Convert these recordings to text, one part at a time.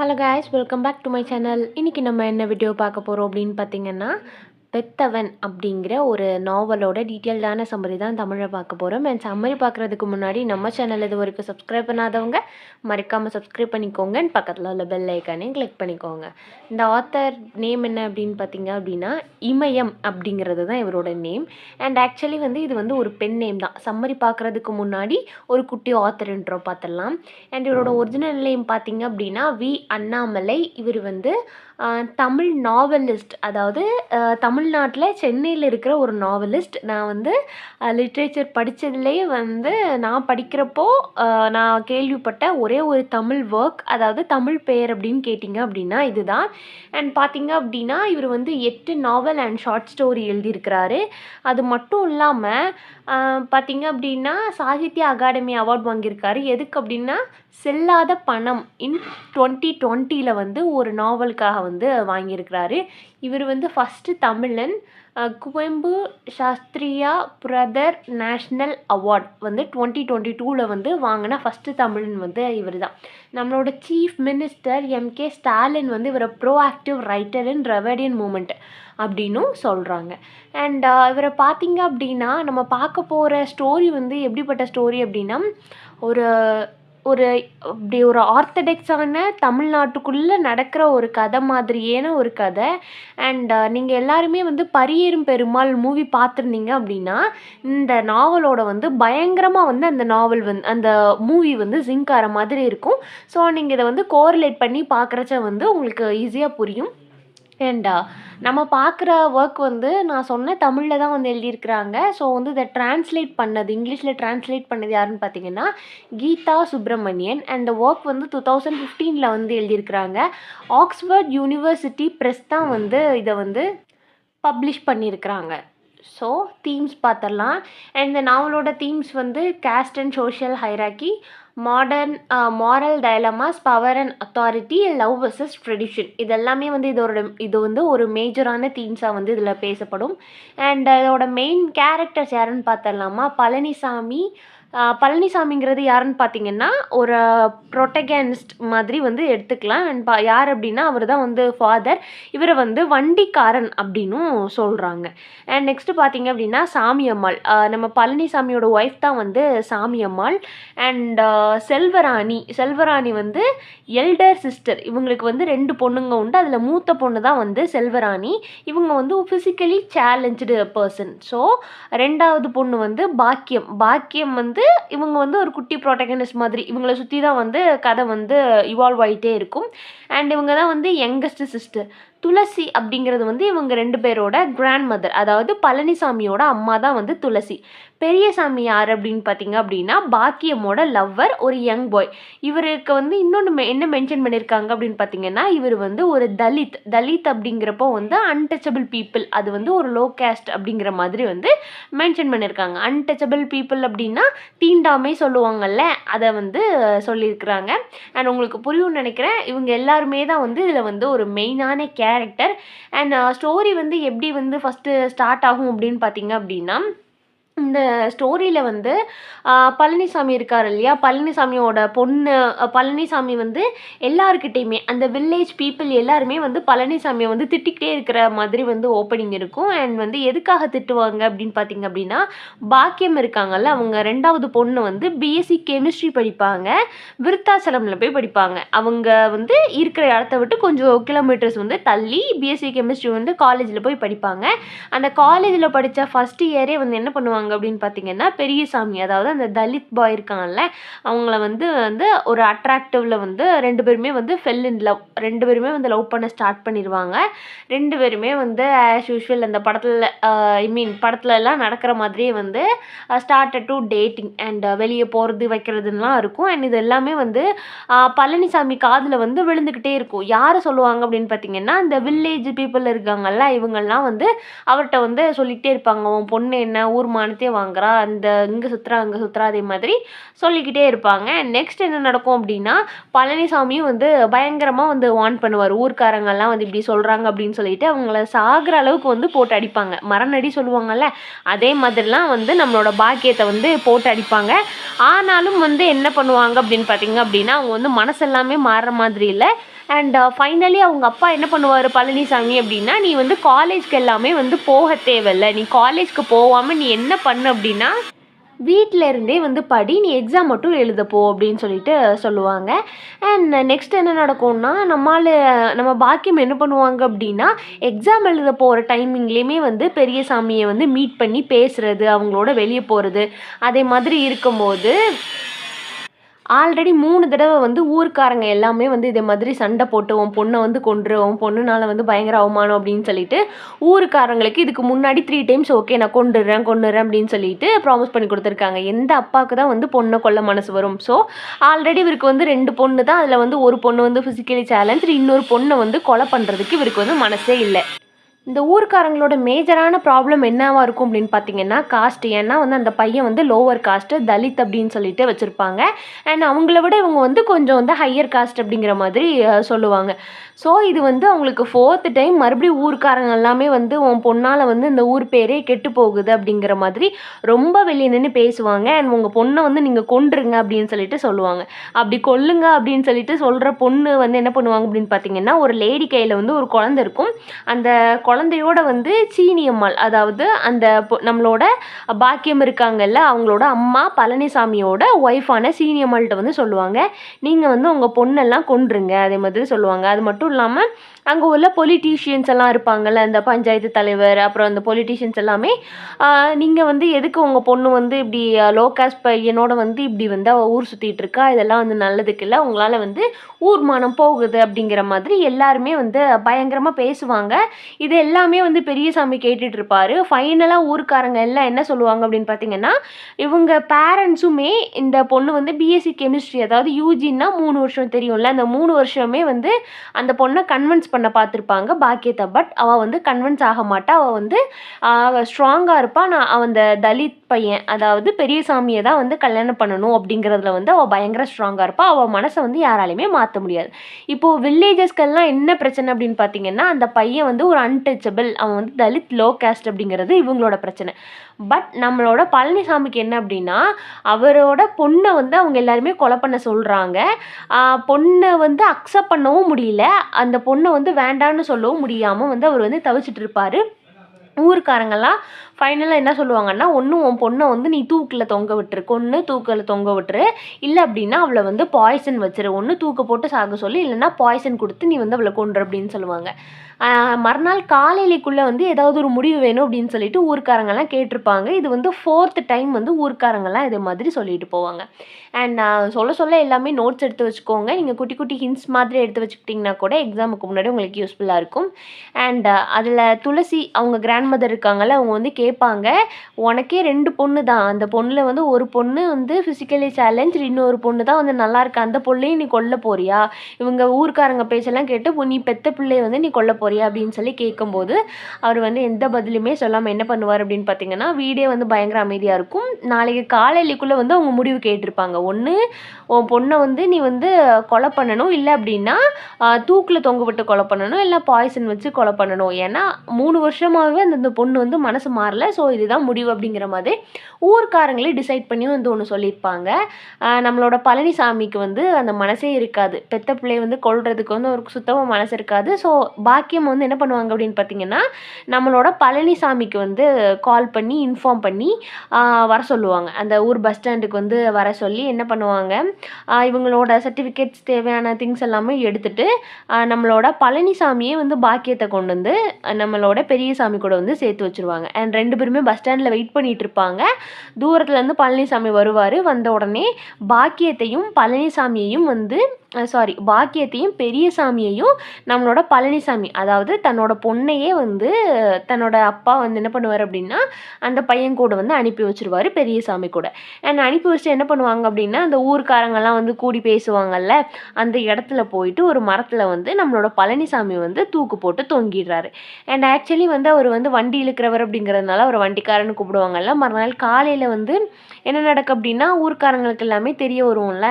Hello guys, welcome back to my channel. இன்றைக்கி நம்ம என்ன வீடியோ பார்க்க போகிறோம் அப்படின்னு பார்த்தீங்கன்னா, பெத்தவன் அப்படிங்கிற ஒரு நாவலோட டீட்டெயில்டான சம்மரி தான் தமிழில் பார்க்க போகிறோம். அண்ட் சம்மரி பார்க்குறதுக்கு முன்னாடி நம்ம சேனல் இது வரைக்கும் சப்ஸ்கிரைப் பண்ணாதவங்க மறக்காமல் சப்ஸ்கிரைப் பண்ணிக்கோங்க. அண்ட் பக்கத்தில் உள்ள பெல் ஐக்கானையும் கிளிக் பண்ணிக்கோங்க. இந்த ஆத்தர் நேம் என்ன அப்படின்னு பார்த்தீங்க அப்படின்னா, இமயம் அப்படிங்கிறது தான் இவரோட நேம். அண்ட் ஆக்சுவலி இது ஒரு பெண் நேம் தான். சம்மரி பார்க்குறதுக்கு முன்னாடி ஒரு குட்டி ஆத்தர் இன்ட்ரோ பார்த்துடலாம். அண்ட் இவரோட ஒரிஜினல் நேம் பார்த்தீங்க அப்படின்னா வி அண்ணாமலை. இவர் தமிழ் நாவலிஸ்ட், அதாவது தமிழ்நாட்டில் சென்னையில் இருக்கிற ஒரு நாவலிஸ்ட். நான் லிட்ரேச்சர் படித்ததுலேயே நான் படிக்கிறப்போ நான் கேள்விப்பட்ட ஒரே ஒரு தமிழ் ஒர்க், அதாவது தமிழ் பெயர் அப்படின்னு கேட்டிங்க அப்படின்னா இதுதான். அண்ட் பார்த்திங்க அப்படின்னா இவர் 8 நாவல் அண்ட் ஷார்ட் ஸ்டோரி எழுதியிருக்கிறாரு. அது மட்டும் இல்லாமல் பார்த்திங்க அப்படின்னா சாகித்ய அகாடமி அவார்ட் வாங்கியிருக்காரு. எதுக்கு அப்படின்னா செல்லாத பணம் இன் 2020 ஒரு நாவலுக்காக வாங்கியிருக்கிறாரு. இவர் ஃபஸ்ட்டு தமிழன் குவெம்பு சாஸ்திரியா பிரதர் நேஷ்னல் அவார்ட் 2022 வாங்கின ஃபஸ்ட்டு தமிழன் இவர் தான். நம்மளோட சீஃப் மினிஸ்டர் எம்கே ஸ்டாலின் இவரை ப்ரோஆக்டிவ் ரைட்டர் இன் திராவிடியன் மூமெண்ட் அப்படின்னும் சொல்கிறாங்க. அண்ட் இவரை பார்த்திங்க அப்படின்னா நம்ம பார்க்க போகிற ஸ்டோரி எப்படிப்பட்ட ஸ்டோரி அப்படின்னா ஒரு அப்படி ஒரு ஆர்த்தடாக்ஸான தமிழ்நாட்டுக்குள்ளே நடக்கிற ஒரு கதை மாதிரியான ஒரு கதை. அண்ட் நீங்கள் எல்லாருமே பரியேறும் பெருமாள் மூவி பார்த்துருந்தீங்க அப்படின்னா இந்த நாவலோட பயங்கரமாக அந்த நாவல் அந்த மூவி சிங்க் ஆகிற மாதிரி இருக்கும். ஸோ நீங்கள் இதை கோரிலேட் பண்ணி பார்க்குறச்ச உங்களுக்கு ஈஸியாக புரியும். அண்ட் நம்ம பார்க்குற ஒர்க் நான் சொன்ன தமிழில் தான் எழுதியிருக்கிறாங்க. ஸோ இதை ட்ரான்ஸ்லேட் பண்ணது, இங்கிலீஷில் ட்ரான்ஸ்லேட் பண்ணது யாருன்னு பார்த்தீங்கன்னா கீதா சுப்ரமணியன். அண்ட் ஒர்க் 2015 எழுதியிருக்கிறாங்க. ஆக்ஸ்ஃபோர்ட் யூனிவர்சிட்டி ப்ரெஸ் தான் இதை பப்ளிஷ் பண்ணியிருக்கிறாங்க. ஸோ தீம்ஸ் பார்த்துடலாம். அண்ட் இந்த நாவலோட themes caste and social hierarchy, modern moral dilemmas, power and authority, love versus tradition. இதெல்லாமே இது ஒரு மேஜரான தீம்ஸாக இதில் பேசப்படும். அண்ட் இதோட மெயின் கேரக்டர்ஸ் யாருன்னு பார்த்துடலாமா? பழனிசாமிங்கிறது யாருன்னு பார்த்தீங்கன்னா ஒரு ப்ரொட்டகனிஸ்ட் மாதிரி எடுத்துக்கலாம். அண்ட் யார் அப்படின்னா அவர் தான் ஃபாதர். இவரை வண்டிக்காரன் அப்படின்னும் சொல்கிறாங்க. அண்ட் நெக்ஸ்ட்டு பார்த்தீங்க அப்படின்னா சாமியம்மாள், நம்ம பழனிசாமியோட ஒய்ஃப் தான் Samiyammal. And Selvarani elder sister. இவங்களுக்கு 2 பொண்ணுங்க உண்டு. அதில் மூத்த பொண்ணு தான் செல்வராணி. இவங்க ஃபிசிக்கலி சேலஞ்சு பர்சன். ஸோ 2வது பொண்ணு பாக்கியம் இவங்க ஒரு குட்டி ப்ரோட்டகனிஸ்ட் மாதிரி. இவங்களை சுற்றி தான் கதை இவால்வ் ஆகிட்டே இருக்கும். அண்ட் இவங்க தான் யங்கஸ்ட் சிஸ்டர். துளசி அப்படிங்கிறது இவங்க 2 பேரோட கிராண்ட் மதர், அதாவது பழனிசாமியோட அம்மா தான் துளசி. பெரியசாமி யார் அப்படின்னு பார்த்தீங்க அப்படின்னா பாக்கியமோட லவ்வர், ஒரு யங் பாய். இவருக்கு இன்னொன்று என்ன மென்ஷன் பண்ணியிருக்காங்க அப்படின்னு பார்த்தீங்கன்னா இவர் ஒரு தலித் அப்படிங்கிறப்போ அன்டச்சபிள் பீப்புள், அது ஒரு லோ கேஸ்ட் அப்படிங்கிற மாதிரி மென்ஷன் பண்ணியிருக்காங்க. அன்டச்சபிள் பீப்புள் அப்படின்னா தீண்டாமை சொல்லுவாங்கல்ல, அதை சொல்லியிருக்கிறாங்க. அண்ட் உங்களுக்கு புரியும்னு நினைக்கிறேன். இவங்க எல்லாருமே தான் இதில் ஒரு மெயினான கேரக்டர். அண்ட் ஸ்டோரி எப்படி ஃபஸ்ட்டு ஸ்டார்ட் ஆகும் அப்படின்னு பார்த்தீங்க அப்படின்னா இந்த ஸ்டோரியில் பழனிசாமி இருக்கார் இல்லையா, பழனிசாமியோட பொண்ணு பழனிசாமி எல்லாருக்கிட்டேயுமே அந்த வில்லேஜ் பீப்புள் எல்லாருமே பழனிசாமியை திட்டிக்கிட்டே இருக்கிற மாதிரி ஓப்பனிங் இருக்கும். அண்ட் எதுக்காக திட்டுவாங்க அப்படின்னு பார்த்தீங்க அப்படின்னா பாக்கியம் இருக்காங்கல்ல, அவங்க 2வது பொண்ணு பிஎஸ்சி கெமிஸ்ட்ரி படிப்பாங்க. விருத்தாச்சலமில் போய் படிப்பாங்க. அவங்க இருக்கிற இடத்த விட்டு கொஞ்சம் கிலோமீட்டர்ஸ் தள்ளி பிஎஸ்சி கெமிஸ்ட்ரி காலேஜில் போய் படிப்பாங்க. அந்த காலேஜில் படித்த ஃபஸ்ட் இயரே என்ன பண்ணுவாங்க அப்படின்னு பார்த்தீங்கன்னா பெரியசாமி, அதாவது அந்த தலித் பாய் இருக்காங்கல்ல, அவங்கள ஒரு அட்ராக்டிவ்ல 2 பேருமே ஃபெல் இன் லவ். 2 பேருமே லவ் பண்ண ஸ்டார்ட் பண்ணிடுவாங்க. 2 பேருமே ஆஸ் யூஷுவல் அந்த படத்துல எல்லாம் நடக்கிற மாதிரியே ஸ்டார்டட் டு டேட்டிங் அண்ட் வெளியே போகிறது வைக்கிறதுலாம் இருக்கும். அண்ட் இது எல்லாமே பழனிசாமி காதில் விழுந்துக்கிட்டே இருக்கும். யார் சொல்லுவாங்க அப்படின்னு பார்த்தீங்கன்னா இந்த வில்லேஜ் பீப்புள் இருக்காங்கல்ல, இவங்கெல்லாம் அவர்கிட்ட சொல்லிகிட்டே இருப்பாங்க, உன் பொண்ணு என்ன ஊர்மான மானத்தையே வாங்குறா, இங்கே சுற்றுறா அங்கே சுற்றுறா அதே மாதிரி சொல்லிக்கிட்டே இருப்பாங்க. நெக்ஸ்ட் என்ன நடக்கும் அப்படின்னா, பழனிசாமியும் வந்து பயங்கரமாக வந்து வார்ன் பண்ணுவார். ஊர்க்காரங்கெல்லாம் வந்து இப்படி சொல்கிறாங்க அப்படின்னு சொல்லிட்டு அவங்கள சாகிற அளவுக்கு வந்து போட்டு அடிப்பாங்க. மரணடி சொல்லுவாங்கல்ல, அதே மாதிரிலாம் வந்து நம்மளோட பாக்கியத்தை வந்து போட்டு அடிப்பாங்க. ஆனாலும் வந்து என்ன பண்ணுவாங்க அப்படின்னு பார்த்தீங்க அப்படின்னா, அவங்க வந்து மனசெல்லாமே மாறுற மாதிரி இல்லை. அண்ட் ஃபைனலி அவங்க அப்பா என்ன பண்ணுவார் பழனிசாமி அப்படின்னா, நீ வந்து காலேஜ்க்கு எல்லாமே வந்து போக தேவையில்ல, நீ காலேஜ்க்கு போகாமல் நீ என்ன பண்ணு அப்படின்னா வீட்டில் இருந்தே வந்து படி, நீ எக்ஸாம் மட்டும் எழுதப்போ அப்படின்னு சொல்லிட்டு சொல்லுவாங்க. அண்ட் நெக்ஸ்ட் என்ன நடக்கும்னா, நம்ம பாக்கியம் என்ன பண்ணுவாங்க அப்படின்னா, எக்ஸாம் எழுத போகிற டைமிங்லேயுமே வந்து பெரியசாமியை வந்து மீட் பண்ணி பேசுகிறது, அவங்களோட வெளியே போகிறது, அதே மாதிரி இருக்கும்போது ஆல்ரெடி 3 தடவை வந்து ஊர்க்காரங்க எல்லாமே வந்து இதே மாதிரி சண்டை போட்டு, உன் பொண்ணை வந்து கொன்று, உன் பொண்ணுனால வந்து பயங்கர அவமானம் அப்படின்னு சொல்லிட்டு ஊருக்காரங்களுக்கு இதுக்கு முன்னாடி 3 டைம்ஸ் ஓகே நான் கொன்னுடுறேன் அப்படின்னு சொல்லிட்டு ப்ராமிஸ் பண்ணி கொடுத்துருக்காங்க. எந்த அப்பாவுக்கு தான் வந்து பொண்ணை கொல்ல மனசு வரும்? ஸோ ஆல்ரெடி இவருக்கு வந்து 2 பொண்ணு தான். அதில் வந்து ஒரு பொண்ணு வந்து ஃபிசிக்கலி சேலஞ்ச், இன்னொரு பொண்ணை வந்து கொலை பண்ணுறதுக்கு இவருக்கு வந்து மனசே இல்லை. இந்த ஊர்க்காரங்களோட மேஜரான ப்ராப்ளம் என்னவா இருக்கும் அப்படின்னு பார்த்தீங்கன்னா காஸ்ட். ஏன்னா வந்து அந்த பையன் வந்து லோவர் காஸ்ட்டு, தலித் அப்படின்னு சொல்லிட்டு வச்சுருப்பாங்க. அண்ட் அவங்கள விட இவங்க வந்து கொஞ்சம் வந்து ஹையர் காஸ்ட் அப்படிங்கிற மாதிரி சொல்லுவாங்க. ஸோ இது வந்து அவங்களுக்கு 4th டைம் மறுபடியும் ஊர்க்காரங்க எல்லாமே வந்து உன் பொண்ணால் வந்து இந்த ஊர் பேரே கெட்டு போகுது அப்படிங்கிற மாதிரி ரொம்ப வெளியே நின்று பேசுவாங்க. அண்ட் உங்கள் பொண்ணை வந்து நீங்கள் கொன்றுங்க அப்படின்னு சொல்லிட்டு சொல்லுவாங்க. அப்படி கொல்லுங்க அப்படின்னு சொல்லிட்டு சொல்கிற பொண்ணு வந்து என்ன பண்ணுவாங்க அப்படின்னு பார்த்தீங்கன்னா, ஒரு லேடி கையில் வந்து ஒரு குழந்தை இருக்கும். அந்த குழந்தையோட வந்து சீனியம்மாள், அதாவது அந்த நம்மளோட பாக்கியம் இருக்காங்கல்ல, அவங்களோட அம்மா பழனிசாமியோட ஒய்ஃபான சீனியம்மாள்கிட்ட வந்து சொல்லுவாங்க, நீங்கள் வந்து உங்கள் பொண்ணெல்லாம் கொன்றுங்க அதே மாதிரி சொல்லுவாங்க. அது மட்டும் இல்லாமல் அங்கே உள்ள பொலிட்டீஷியன்ஸ் எல்லாம் இருப்பாங்கள்ல, அந்த பஞ்சாயத்து தலைவர் அப்புறம் அந்த பொலிட்டீஷியன்ஸ் எல்லாமே நீங்கள் வந்து எதுக்கு உங்கள் பொண்ணு வந்து இப்படி லோ காஸ்ட் பையனோட வந்து இப்படி வந்து அவள் ஊர் சுற்றிட்டு இருக்கா, இதெல்லாம் வந்து நல்லதுக்கு இல்லை, உங்களால் வந்து ஊர் மானம் போகுது அப்படிங்கிற மாதிரி எல்லாருமே வந்து பயங்கரமாக பேசுவாங்க. இது எல்லாமே வந்து பெரியசாமி கேட்டுட்டு இருப்பாரு. ஃபைனலாக ஊர்க்காரங்க எல்லாம் என்ன சொல்லுவாங்க அப்படின்னு பார்த்தீங்கன்னா, இவங்க பேரண்ட்ஸுமே இந்த பொண்ணு வந்து பிஎஸ்சி கெமிஸ்ட்ரி, அதாவது யூஜின்னா 3 வருஷம் தெரியும்ல, அந்த 3 வருஷமே வந்து அந்த பொண்ணை கன்வின்ஸ் பண்ண பார்த்துருப்பாங்க பாக்கியத்தை. பட் அவள் வந்து கன்வின்ஸ் ஆக மாட்டா. அவள் வந்து ஸ்ட்ராங்காக இருப்பாள். அவன் அந்த தலித் பையன், அதாவது பெரியசாமியை தான் வந்து கல்யாணம் பண்ணணும் அப்படிங்கிறதுல வந்து அவள் பயங்கர ஸ்ட்ராங்காக இருப்பாள். அவள் மனசை வந்து யாராலையுமே மாற்ற முடியாது. இப்போது வில்லேஜஸ்க்கெல்லாம் என்ன பிரச்சனை அப்படின்னு பார்த்தீங்கன்னா, அந்த பையன் வந்து ஒரு அன்டச்சபிள், அவன் வந்து தலித் லோ காஸ்ட் அப்படிங்கிறது இவங்களோட பிரச்சனை. பட் நம்மளோட பழனிசாமிக்கு என்ன அப்படின்னா, அவரோட பொண்ணை வந்து அவங்க எல்லாருமே கொலை பண்ண சொல்கிறாங்க. பொண்ணை வந்து அக்செப்ட் பண்ணவும் முடியல, அந்த பொண்ணை வந்து வேண்டான்னு சொல்லவும் முடியாமல் வந்து அவர் வந்து தவிச்சிட்டு இருப்பார். ஊருக்காரங்கெல்லாம் ஃபைனலாக என்ன சொல்லுவாங்கன்னா, ஒன்று உன் பொண்ணை வந்து நீ தூக்கில் தொங்க விட்டுரு, கொன்று தூக்கில் தொங்க விட்டுரு, இல்லை அப்படின்னா அவளை வந்து பாய்சன் வச்சிரு, ஒன்று தூக்கு போட்டு சாக சொல்லி, இல்லைன்னா பாய்சன் கொடுத்து நீ வந்து அவளை கொன்று அப்படின்னு சொல்லுவாங்க. மறுநாள் காலையிலேக்குள்ளே வந்து ஏதாவது ஒரு முடிவு வேணும் அப்படின்னு சொல்லிட்டு ஊர்க்காரங்கெல்லாம் கேட்டிருப்பாங்க. இது வந்து 4th டைம் வந்து ஊர்க்காரங்கெல்லாம் இதே மாதிரி சொல்லிட்டு போவாங்க. அண்ட் நான் சொல்ல எல்லாமே நோட்ஸ் எடுத்து வச்சுக்கோங்க. நீங்கள் குட்டி குட்டி ஹிண்ட்ஸ் மாதிரி எடுத்து வச்சுக்கிட்டிங்கன்னா கூட எக்ஸாமுக்கு முன்னாடி உங்களுக்கு யூஸ்ஃபுல்லாக இருக்கும். அண்ட் அதில் துளசி அவங்க கிராண்ட் மதர் இருக்காங்கல்ல, அவங்க வந்து கேட்பாங்க, உனக்கே 2 பொண்ணு தான், அந்த பொண்ணில் வந்து ஒரு பொண்ணு வந்து ஃபிசிக்கலி சேலஞ்ச், இன்னொரு பொண்ணு தான் வந்து நல்லா இருக்கு, அந்த பொண்ணையும் நீ கொல்ல போறியா? இவங்க ஊர்க்காரங்க பேச்செல்லாம் கேட்டு நீ பெத்த பிள்ளையை வந்து நீ கொல்ல போறியா அப்படின்னு சொல்லி கேட்கும்போது அவர் வந்து எந்த பதிலுமே சொல்லாமல் என்ன பண்ணுவார் அப்படின்னு பார்த்தீங்கன்னா, வீடே வந்து பயங்கர அமைதியாக இருக்கும். நாளைக்கு காலையிலேக்குள்ளே வந்து அவங்க முடிவு கேட்டிருப்பாங்க. ஒன்று உன் பொண்ணை வந்து நீ வந்து கொலை பண்ணணும், இல்லை அப்படின்னா தூக்கில் தொங்க விட்டு கொலை பண்ணணும், இல்லை பாய்சன் வச்சு கொலை பண்ணணும். ஏன்னா 3 வருஷமாகவே அந்த பொண்ணு வந்து மனசு மாறல, ஸோ இதுதான் முடிவு அப்படிங்கிற மாதிரி ஊர்க்காரங்களே டிசைட் பண்ணி வந்து ஒன்று சொல்லியிருப்பாங்க. நம்மளோட பழனிசாமிக்கு வந்து அந்த மனசே இருக்காது, பெத்த பிள்ளையை வந்து கொல்றதுக்கு வந்து அவருக்கு சுத்தமாக மனசு இருக்காது. ஸோ பாக்கியம் வந்து என்ன பண்ணுவாங்க அப்படின்னு பார்த்தீங்கன்னா, நம்மளோட பழனிசாமிக்கு வந்து கால் பண்ணி இன்ஃபார்ம் பண்ணி வர சொல்லுவாங்க. அந்த ஊர் பஸ் ஸ்டாண்டுக்கு வந்து வர சொல்லி என்ன பண்ணுவாங்க, இவங்களோட சர்டிஃபிகேட்ஸ் தேவையான திங்ஸ் எல்லாமே எடுத்துகிட்டு நம்மளோட பழனிசாமியே வந்து பாக்கியத்தை கொண்டு வந்து நம்மளோட பெரியசாமி கூட வந்து சேர்த்து வச்சுருவாங்க. அண்ட் 2 பேருமே பஸ் ஸ்டாண்டில் வெயிட் பண்ணிகிட்டு இருப்பாங்க. தூரத்துலேருந்து பழனிசாமி வருவார். வந்த உடனே பாக்கியத்தையும் பழனிசாமியையும் வந்து பாக்கியத்தையும் பெரியசாமியையும் நம்மளோட பழனிசாமி அதாவது தன்னோட பொண்ணையே வந்து தன்னோட அப்பா வந்து என்ன பண்ணுவார் அப்படின்னா அந்த பையன் கூட வந்து அனுப்பி வச்சிருவாரு பெரியசாமி கூட. அண்ட் அனுப்பி வச்சுட்டு என்ன பண்ணுவாங்க அப்படின்னா அந்த ஊர்க்காரங்கெல்லாம் வந்து கூடி பேசுவாங்கல்ல, அந்த இடத்துல போயிட்டு ஒரு மரத்தில் வந்து நம்மளோட பழனிசாமி வந்து தூக்கு போட்டு தொங்கிடுறாரு. அண்ட் ஆக்சுவலி வந்து அவர் வந்து வண்டி இழுக்கிறவர் அப்படிங்கிறதுனால அவர் வண்டிக்காரன்னு கூப்பிடுவாங்கல்ல. மறுநாள் காலையில் வந்து என்ன நடக்கும் அப்படின்னா ஊர்க்காரங்களுக்கு எல்லாமே தெரிய வரும்ல.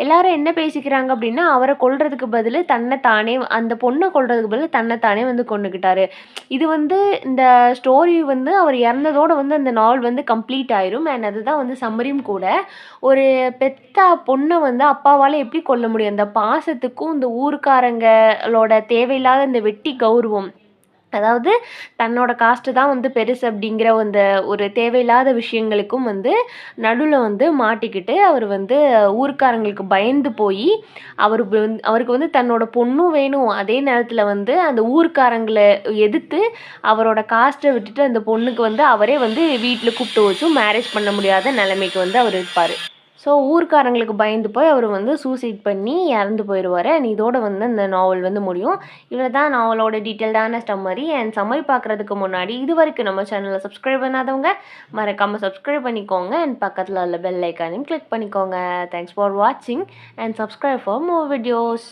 எல்லாரும் என்ன பேசிக்கிறாங்க அப்படின்னா அவரை கொல்றதுக்கு பதில் தன்னைத்தானே அந்த பொண்ணை கொல்றதுக்கு பதில் தன்னைத்தானே வந்து கொண்டுக்கிட்டாரு. இது வந்து இந்த ஸ்டோரி வந்து அவர் இறந்ததோட வந்து அந்த நாவல் வந்து கம்ப்ளீட் ஆயிரும். அண்ட் அதுதான் வந்து சம்மரியும் கூட. ஒரு பெத்த பொண்ணை வந்து அப்பாவால் எப்படி கொல்ல முடியும்? அந்த பாசத்துக்கும் இந்த ஊர்க்காரங்களோட தேவையில்லாத இந்த வெட்டி கௌரவம், அதாவது தன்னோட காஸ்ட்டு தான் வந்து பெருசு அப்படிங்கிற அந்த ஒரு தேவையில்லாத விஷயங்களுக்கும் வந்து நடுவில் வந்து மாட்டிக்கிட்டு அவர் வந்து ஊர்க்காரங்களுக்கு பயந்து போய் அவருக்கு வந்து தன்னோட பொண்ணும் வேணும், அதே நேரத்தில் வந்து அந்த ஊர்க்காரங்களை எதிர்த்து அவரோட காஸ்ட்டை விட்டுட்டு அந்த பொண்ணுக்கு வந்து அவரே வந்து வீட்டில் கூப்பிட்டு வச்சும் மேரேஜ் பண்ண முடியாத நிலைமைக்கு வந்து அவர் இருப்பார். ஸோ ஊர்க்காரங்களுக்கு பயந்து போய் அவர் வந்து சூசைட் பண்ணி இறந்து போயிடுவார். அண்ட் இதோட வந்து அந்த நாவல் வந்து முடியும். இவ்வளோ தான் நாவலோட டீட்டெயில்டான சம்மரி. அண்ட் சம்மரி பார்க்குறதுக்கு முன்னாடி இது வரைக்கும் நம்ம சேனலை சப்ஸ்கிரைப் பண்ணாதவங்க மறக்காமல் சப்ஸ்கிரைப் பண்ணிக்கோங்க. அண்ட் பக்கத்தில் உள்ள பெல் ஐக்கானையும் கிளிக் பண்ணிக்கோங்க. தேங்க்ஸ் ஃபார் வாட்சிங் and subscribe for more videos.